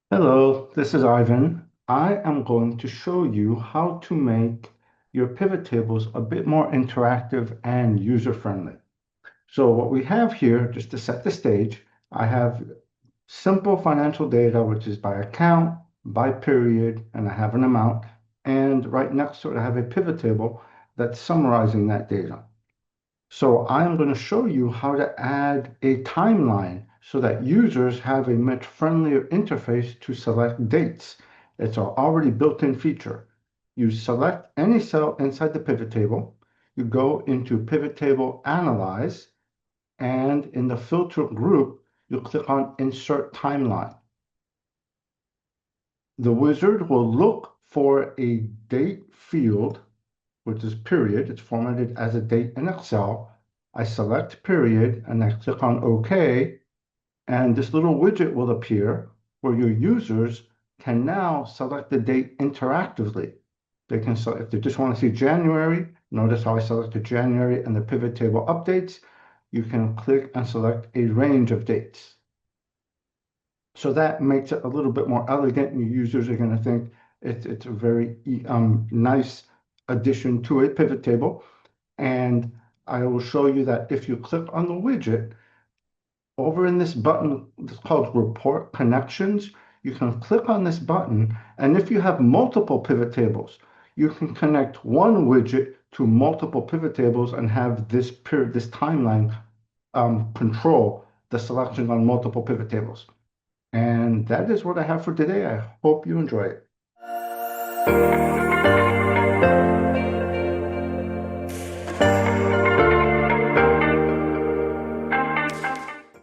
Hello, this is Ivan. I am going to show you how to make your pivot tables a bit more interactive and user-friendly. So what we have here, just to set the stage, I have simple financial data, which is by account, by period, and I have an amount. And right next to it, I have a pivot table that's summarizing that data. So I'm going to show you how to add a timeline so that users have a much friendlier interface to select dates. It's an already built-in feature. You select any cell inside the pivot table, you go into Pivot Table Analyze, and in the filter group, you click on Insert Timeline. The wizard will look for a date field, which is period. It's formatted as a date in Excel. I select period and I click on OK, and this little widget will appear where your users can now select the date interactively. They can select, if they just want to see January, notice how I selected January and the pivot table updates. You can click and select a range of dates. So that makes it a little bit more elegant, and your users are going to think it's a very nice addition to a pivot table. And I will show you that if you click on the widget, over in this button, it's called Report Connections. You can click on this button, and if you have multiple pivot tables, you can connect one widget to multiple pivot tables and have this timeline control the selection on multiple pivot tables. And that is what I have for today. I hope you enjoy it.